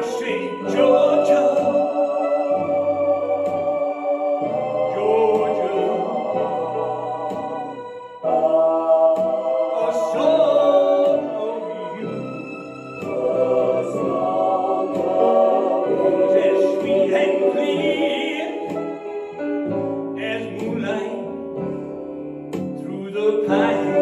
say, Georgia, Georgia, a song of you is as sweet and clear as moonlight through the pine.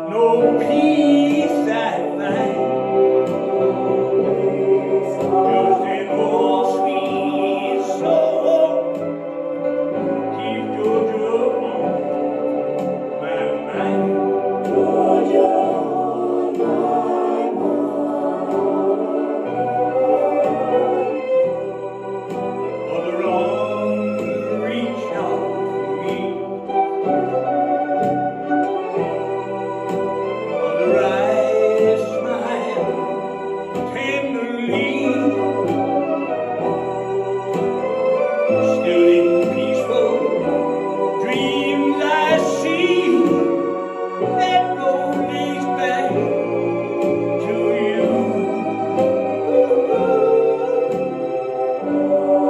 No peace I find, just an old sweet soul. Keep Georgia on my mind. Georgia on my mind. Other arms reach out for me. Still in peaceful dreams I see that road leads back to you.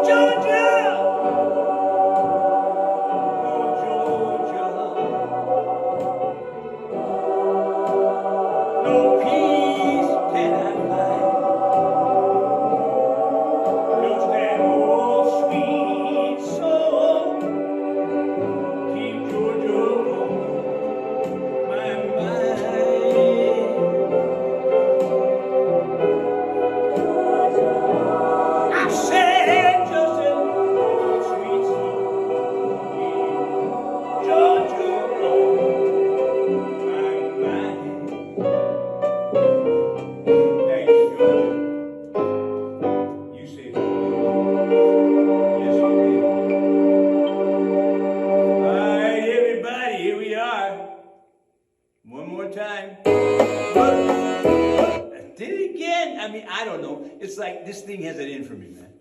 Georgia, oh Georgia, no peace can I find. Just that old sweet soul. Keep Georgia on my mind. I said just an old sweet soul. Keep Georgia on my mind. Thank you, Georgia. You saved me. Yes, you did. All right, everybody, here we are. One more time. I did it again. I mean, I don't know. It's like this thing has it in for me, man.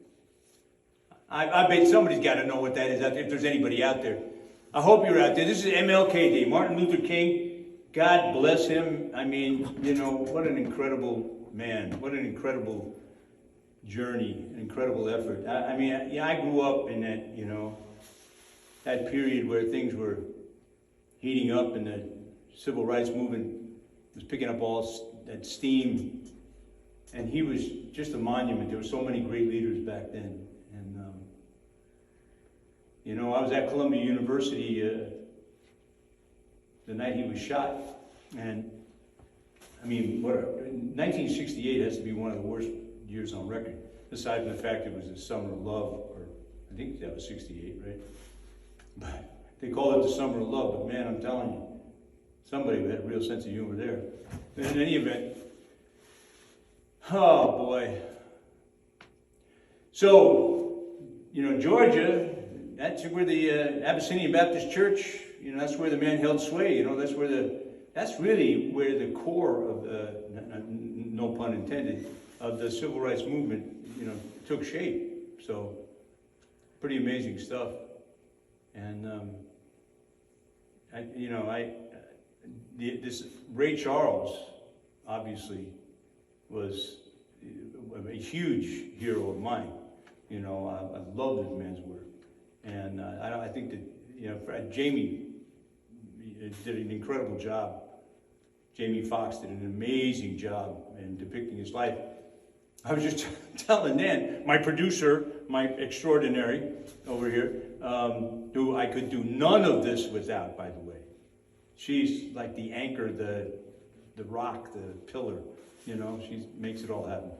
I bet somebody's got to know what that is out there, if there's anybody out there. I hope you're out there. This is MLK Day, Martin Luther King. God bless him. I mean, you know, what an incredible man. What an incredible journey, an incredible effort. I mean, I grew up in that, you know, that period where things were heating up and the civil rights movement was picking up all that steam. And he was just a monument. There were so many great leaders back then. And, you know, I was at Columbia University the night he was shot. And, I mean, 1968 has to be one of the worst years on record, aside from the fact it was the Summer of Love, or I think that was 68, right? But they call it the Summer of Love, but man, I'm telling you, somebody had a real sense of humor there. But in any event, oh boy. So, you know, Georgia, that's where the Abyssinian Baptist Church, you know, that's where the man held sway, you know, that's really where the core of the, no pun intended, of the civil rights movement, you know, took shape. So, pretty amazing stuff. And, this Ray Charles, obviously, was a huge hero of mine. You know, I love this man's work. And I think that, you know, Jamie did an incredible job. Jamie Foxx did an amazing job in depicting his life. I was just telling Nan, my producer, my extraordinary over here, who I could do none of this without, by the way. She's like the anchor, the rock, the pillar, you know, she makes it all happen.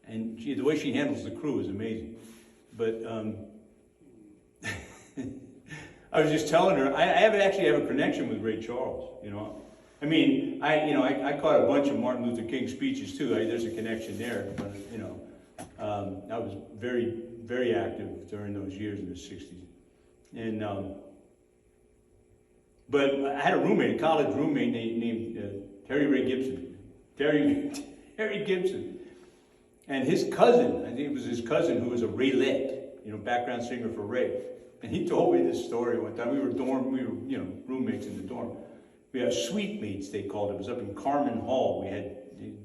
And the way she handles the crew is amazing. But I was just telling her, I actually have a connection with Ray Charles, you know. I mean, I caught a bunch of Martin Luther King speeches too. There's a connection there, but, you know, I was very, very active during those years in the 60s. And, but I had a roommate, a college roommate named Terry Ray Gibson. Terry Gibson. And his cousin, I think it was his cousin who was a Raylette, you know, background singer for Ray. And he told me this story one time. We were, you know, roommates in the dorm. We had suite mates, they called it. It was up in Carman Hall.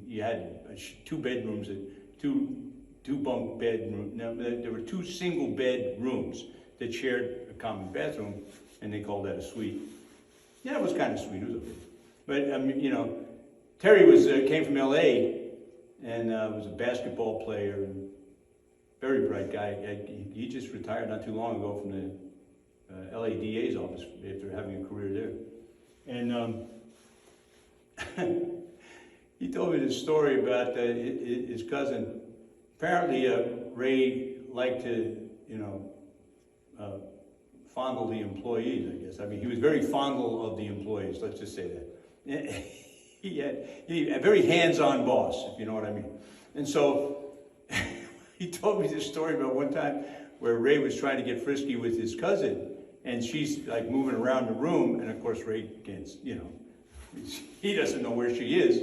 You had 2 bedrooms, two bunk bedrooms. Now, there were 2 single bed rooms that shared a common bathroom, and they called that a suite. Yeah, it was kind of sweet. It was okay. But you know, Terry came from L.A. and was a basketball player and very bright guy. He just retired not too long ago from the LADA's office after having a career there. And he told me this story about his cousin. Apparently, Ray liked to, you know, fondle the employees, I guess. I mean, he was very fondle of the employees, let's just say that. He had a very hands-on boss, if you know what I mean. And so he told me this story about one time where Ray was trying to get frisky with his cousin, and she's like moving around the room, and of course Ray can't, you know, he doesn't know where she is.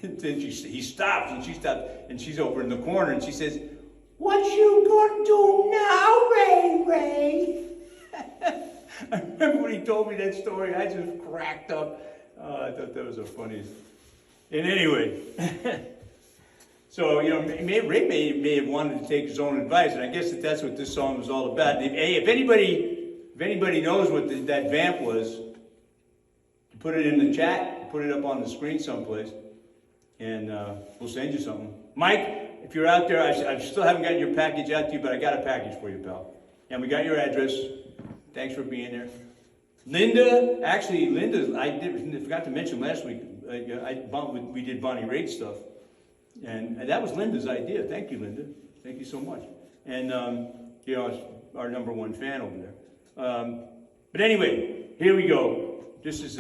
And then he stops, and she stops, and she's over in the corner, and she says, "What you gonna do now, Ray?" I remember when he told me that story, I just cracked up. I thought that was the funniest. And anyway, so, you know, Ray may have wanted to take his own advice, and I guess that's what this song was all about. If anybody knows what that vamp was, put it in the chat, put it up on the screen someplace, and we'll send you something. Mike, if you're out there, I still haven't gotten your package out to you, but I got a package for you, pal. And we got your address. Thanks for being there. Linda, I forgot to mention last week, we did Bonnie Raitt stuff. And that was Linda's idea. Thank you, Linda. Thank you so much. And, you know, our #1 fan over there. But anyway, here we go. This is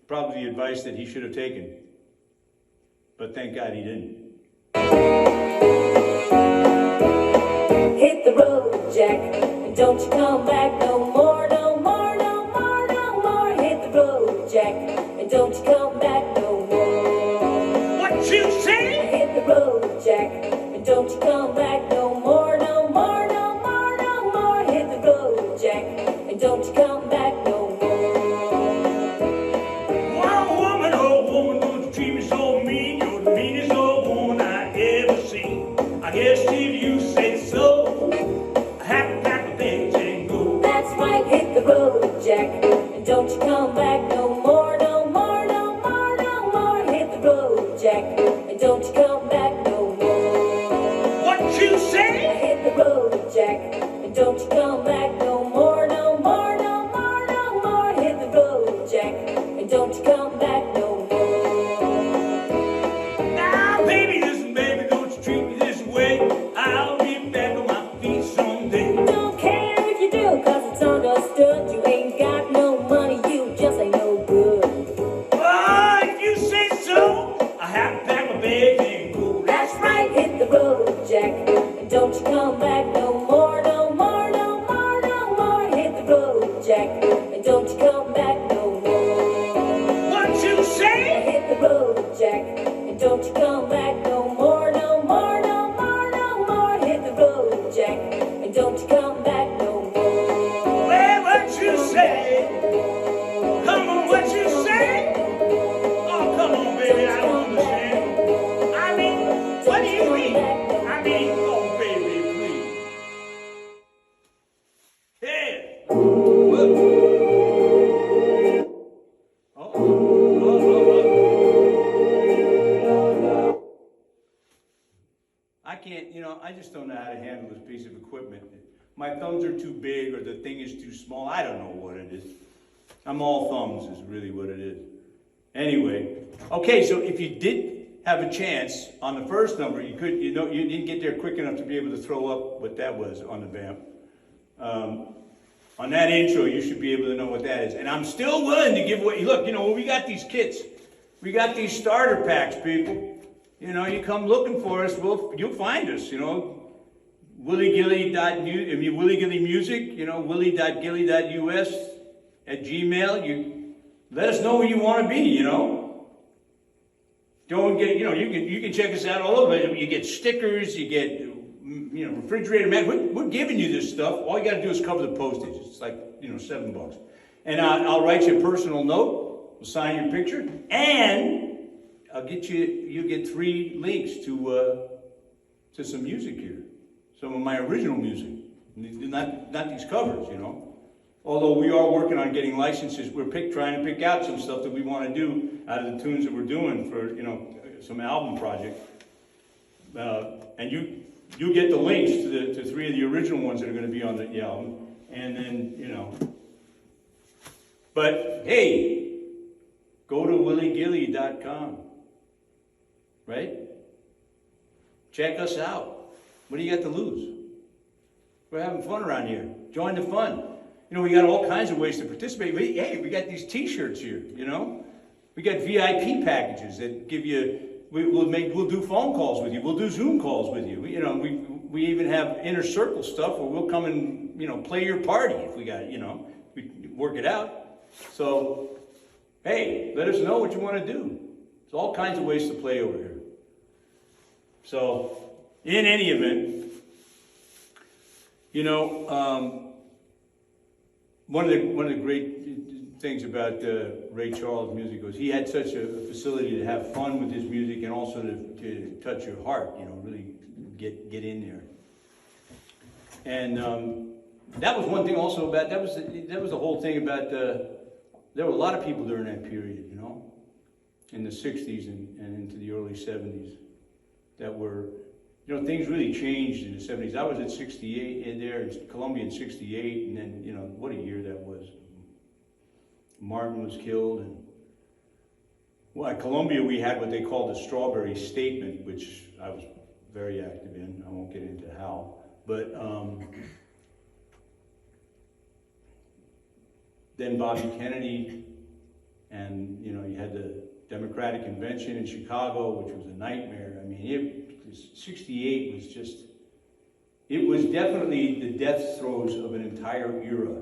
probably the advice that he should have taken. But thank God he didn't. Hit the road, Jack, and don't you come back no more, no more, no more, no more. Hit the road, Jack, and don't you come back no more. What you say? Hit the road, Jack, and don't you come back no more, no more, no more, no more. Hit the road, Jack, and don't you come back no more. Oh woman, don't you treat me so mean. You're the meanest old woman I ever seen. I guess if you say so, I have to pack my bags and go. That's right, hit the road, Jack, and don't you come back no more, no more, no more, no more. Hit the road, Jack, and don't you come back no more. What you say? Hit the road, Jack, and don't you come back no more, no more, no more, no more. Hit the road, Jack, and don't you come back no more. Now, baby, listen, baby, don't you treat me this way. I'll be back on my feet someday. Don't care if you do, cause it's understood. You ain't got no money, you just ain't no good. Oh, if you say so, I have to pack my bags and go. That's right, hit the road, Jack, and don't you come back no more, no more, no more, no more. Hit the road, Jack, and don't you come back no more. What you say? Hit the road, Jack, and don't you come back no more, no more, no more, no more. Hit the road, Jack, and don't you come back no more. Well, what you say? Come on, what you say? Oh, come on, baby, I don't understand. I mean, what do you mean? I mean, oh, baby, please. Hey! Whoa. I can't, you know, I just don't know how to handle this piece of equipment. My thumbs are too big or the thing is too small. I don't know what it is. I'm all thumbs is really what it is. Anyway, okay, so if you did, have a chance on the first number. You didn't get there quick enough to be able to throw up what that was on the vamp. On that intro, you should be able to know what that is. And I'm still willing to give away. Look, we got these kits. We got these starter packs, people. You come looking for us, you'll find us. Willie Gilly Music. Willie.gilly.us at Gmail. You let us know where you want to be. Don't get. You can check us out all over. You get stickers. You get. Refrigerator mat. We're giving you this stuff. All you got to do is cover the postage. It's like, $7. And I'll write you a personal note. We'll sign your picture. And I'll get you get 3 links to some music here. Some of my original music. Not these covers, Although we are working on getting licenses. We're trying to pick out some stuff that we want to do out of the tunes that we're doing for, some album project. And you get the links to 3 of the original ones that are going to be on the album, and then But hey, go to williegilly.com, right? Check us out. What do you got to lose? We're having fun around here. Join the fun. We got all kinds of ways to participate. We got these T-shirts here. We got VIP packages that give you. We'll do phone calls with you. We'll do Zoom calls with you. We even have inner circle stuff where we'll come and play your party if we got we work it out. So hey, let us know what you want to do. There's all kinds of ways to play over here. So in any event, one of the great things about Ray Charles' music was he had such a facility to have fun with his music and also to touch your heart, really get in there. And that was one thing also about, that was the whole thing about, there were a lot of people during that period, in the 60s and into the early 70s that were, things really changed in the 70s. I was at 68 in there in Columbia in 68, and then, what a year that was. Martin was killed, and at Columbia we had what they called the Strawberry Statement, which I was very active in. I won't get into how, but then Bobby Kennedy, and you had the Democratic Convention in Chicago, which was a nightmare. I mean, 68 was just, it was definitely the death throes of an entire era.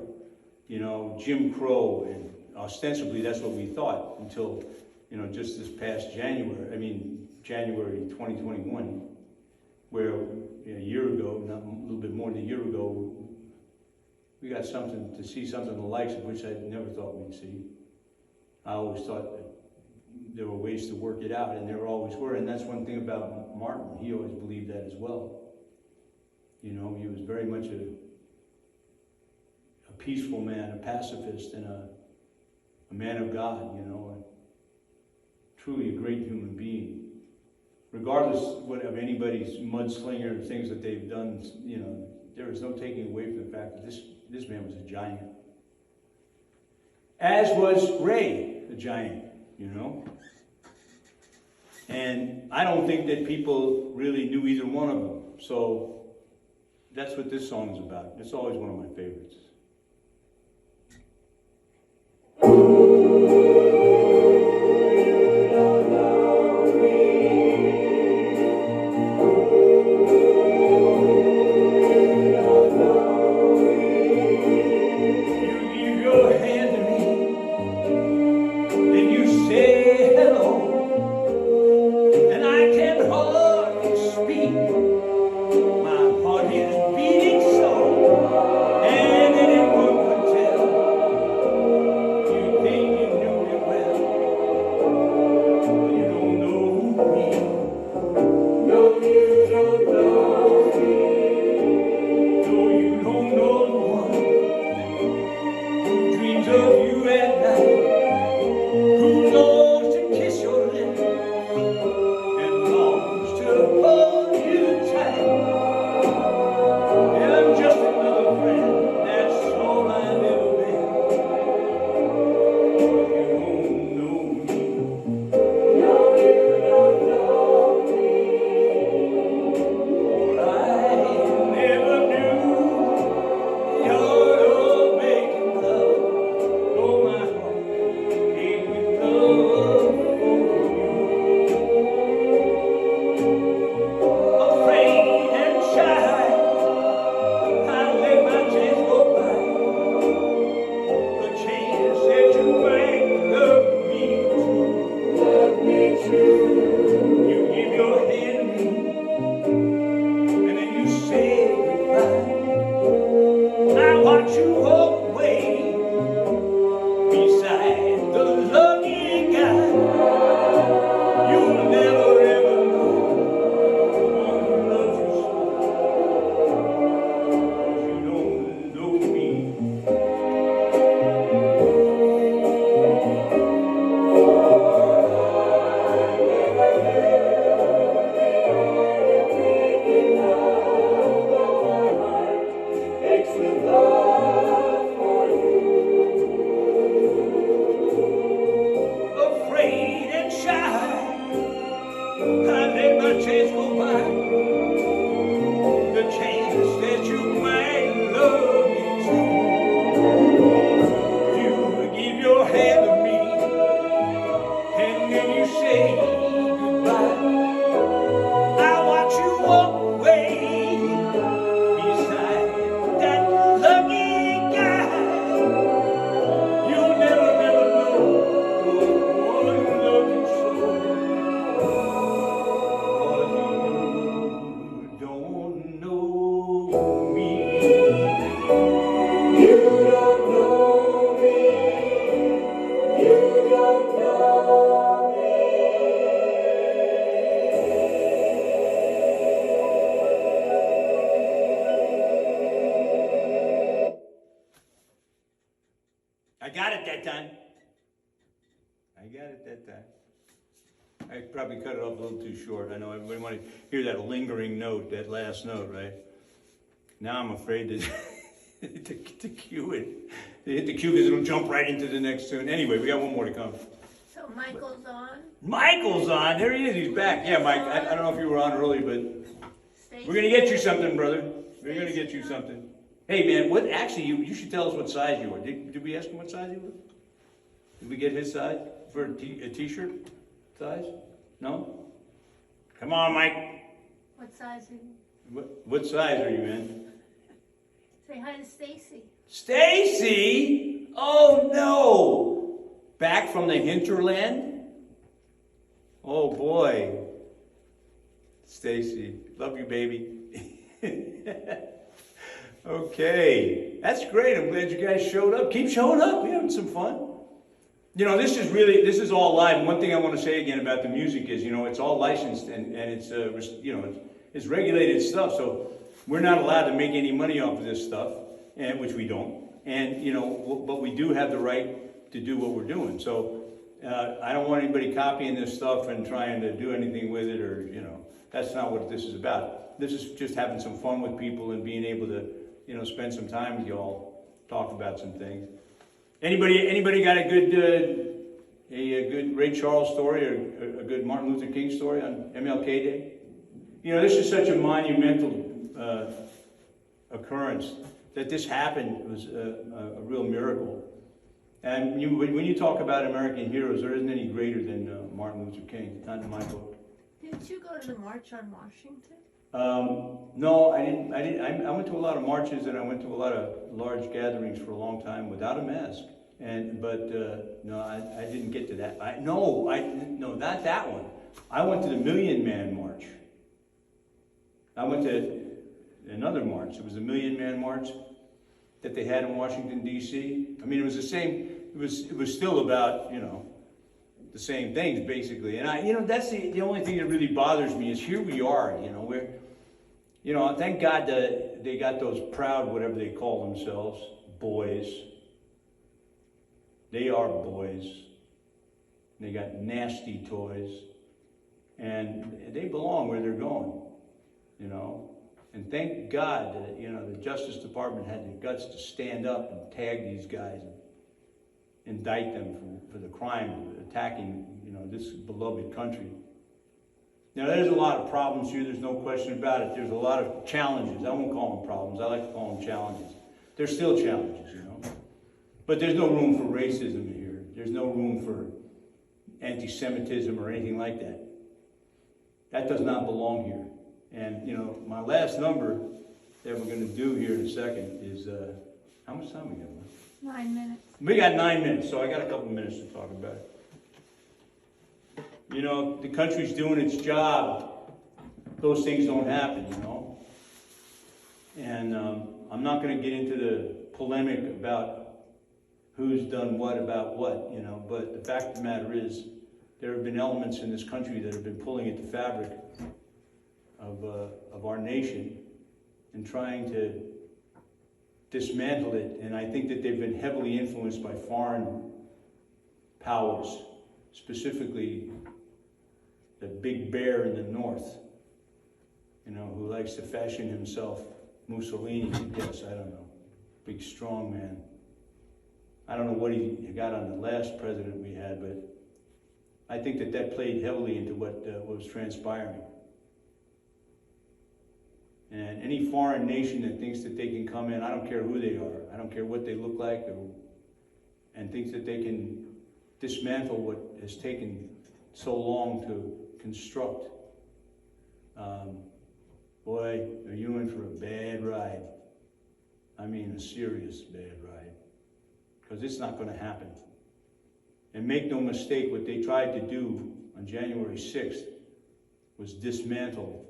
Jim Crow, and ostensibly that's what we thought until, just this past January 2021, where a year ago, not a little bit more than a year ago, we got something to see, something the likes of which I never thought we'd see. I always thought that there were ways to work it out, and there always were, and that's one thing about Martin. He always believed that as well. He was very much a peaceful man, a pacifist, and a man of God, truly a great human being. Regardless of anybody's mudslinger or things that they've done, there is no taking away from the fact that this man was a giant. As was Ray, the giant, And I don't think that people really knew either one of them. So that's what this song is about. It's always one of my favorites. And the chance go by, the chance that you might love me too. You give your hand to me, and then you say goodbye. I watch you walk away beside that lucky guy. You'll never, never know one who loves you so. 'Cause you don't know me. You don't know me. You don't know me. I got it that time. I got it that time. I probably cut it off a little too short. I know everybody want to hear that lingering note, that last note, right? Now I'm afraid to to cue it. To hit the cue because it'll jump right into the next tune. Anyway, we got one more to come. So Michael's on. Michael's on. There he is. He's back. Yeah, Mike. I don't know if you were on early, but Stacey. we're gonna get you something, brother. We're gonna get you something. Hey, man. What? Actually, you should tell us what size you are. Did we ask him what size he was? Did we get his size for a t-shirt size? No. Come on, Mike. What size are you? What size are you, man? Say hi to Stacy. Stacy? Oh no! Back from the hinterland? Oh boy. Stacy, love you, baby. Okay, that's great. I'm glad you guys showed up. Keep showing up. We're having some fun. You know, this is all live. And one thing I want to say again about the music is, you know, it's all licensed and it's, you know, it's regulated stuff. So we're not allowed to make any money off of this stuff, and which we don't. And, you know, but we do have the right to do what we're doing. So I don't want anybody copying this stuff and trying to do anything with it, or, you know, that's not what this is about. This is just having some fun with people and being able to, you know, spend some time with y'all, talk about some things. Anybody got a good Ray Charles story or a good Martin Luther King story on MLK Day? You know, this is such a monumental occurrence that this happened. It was a real miracle. And when you talk about American heroes, there isn't any greater than Martin Luther King, not in my book. Didn't you go to the March on Washington? No, I didn't. I went to a lot of marches and I went to a lot of large gatherings for a long time without a mask. But no, I didn't get to that. No, not that one. I went to the Million Man March. I went to another march. It was the Million Man March that they had in Washington D.C. I mean, it was the same. It was still about, you know, the same things basically. And you know, that's the only thing that really bothers me is here we are. You know, you know, thank God that they got those proud, whatever they call themselves, boys. They are boys. They got nasty toys. And they belong where they're going, you know. And thank God that, you know, the Justice Department had the guts to stand up and tag these guys and indict them for the crime of attacking, you know, this beloved country. Now, there's a lot of problems here. There's no question about it. There's a lot of challenges. I won't call them problems. I like to call them challenges. They're still challenges, you know. But there's no room for racism here. There's no room for anti-Semitism or anything like that. That does not belong here. And, you know, my last number that we're going to do here in a second is, how much time we got? 9 minutes. We got 9 minutes, so I got a couple minutes to talk about it. You know, the country's doing its job. Those things don't happen, you know. And I'm not going to get into the polemic about who's done what about what, you know. But the fact of the matter is, there have been elements in this country that have been pulling at the fabric of our nation and trying to dismantle it. And I think that they've been heavily influenced by foreign powers, specifically the big bear in the north, you know, who likes to fashion himself Mussolini, I guess, I don't know. Big strong man. I don't know what he got on the last president we had, but I think that played heavily into what was transpiring. And any foreign nation that thinks that they can come in, I don't care who they are, I don't care what they look like, and thinks that they can dismantle what has taken so long to construct, boy, are you in for a bad ride. I mean a serious bad ride. Because it's not going to happen. And make no mistake, what they tried to do on January 6th was dismantle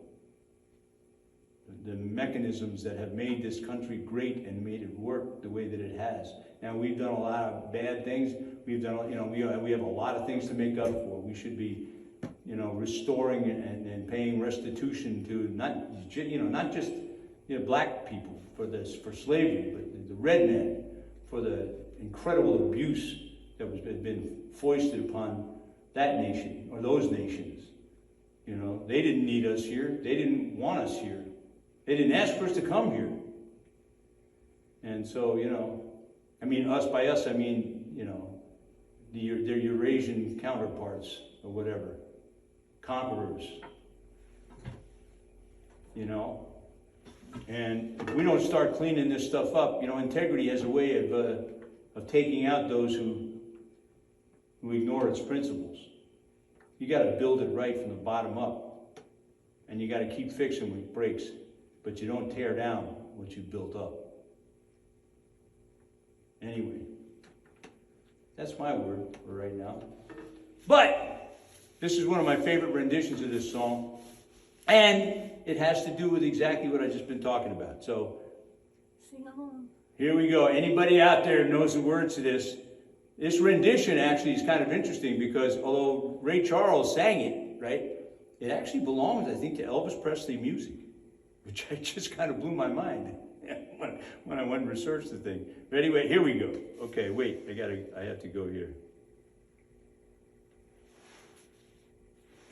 the mechanisms that have made this country great and made it work the way that it has. Now, we've done a lot of bad things. We've done, we have a lot of things to make up for. We should be, restoring and paying restitution to not just black people for slavery, but the red men for the incredible abuse that had been foisted upon that nation or those nations. They didn't need us here. They didn't want us here. They didn't ask for us to come here. And so, us, by us, I mean, their Eurasian counterparts or whatever, conquerors, And if we don't start cleaning this stuff up, integrity has a way of taking out those who ignore its principles. You got to build it right from the bottom up, and you got to keep fixing what breaks, but you don't tear down what you built up. Anyway, that's my word for right now. But this is one of my favorite renditions of this song, and it has to do with exactly what I've just been talking about. So, Sing along. Here we go. Anybody out there knows the words to this? This rendition actually is kind of interesting because although Ray Charles sang it, right, it actually belongs, I think, to Elvis Presley music, which just kind of blew my mind when I went and researched the thing. But anyway, here we go. Okay, wait, I have to go here.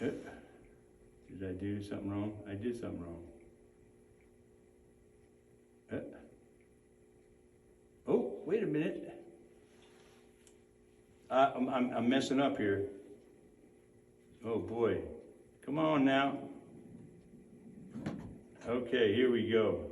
Did I do something wrong? I did something wrong. Oh, wait a minute. I'm messing up here. Oh boy. Come on now. Okay, here we go.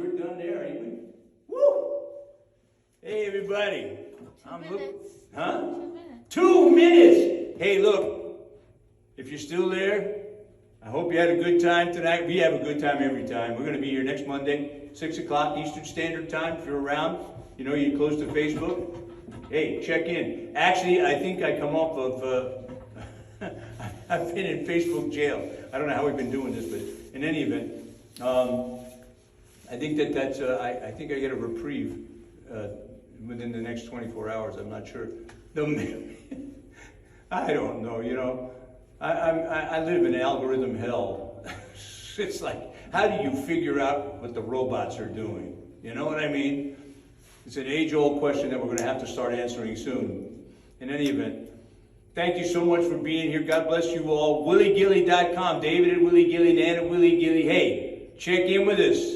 we're done there, ain't we? Woo! Hey, everybody. 2 minutes. Huh? 2 minutes. 2 minutes! Hey, look, if you're still there, I hope you had a good time tonight. We have a good time every time. We're going to be here next Monday, 6 o'clock Eastern Standard Time. If you're around, you know you're close to Facebook. Hey, check in. Actually, I think I come off of, I've been in Facebook jail. I don't know how we've been doing this, but in any event, I think that's, I think I get a reprieve within the next 24 hours. I'm not sure. I don't know, you know. I live in algorithm hell. It's like, how do you figure out what the robots are doing? You know what I mean? It's an age-old question that we're going to have to start answering soon. In any event, thank you so much for being here. God bless you all. WillieGilly.com. David at Willie Gilly, Nan at Willie Gilly. Hey, check in with us.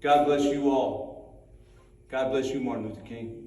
God bless you all. God bless you, Martin Luther King.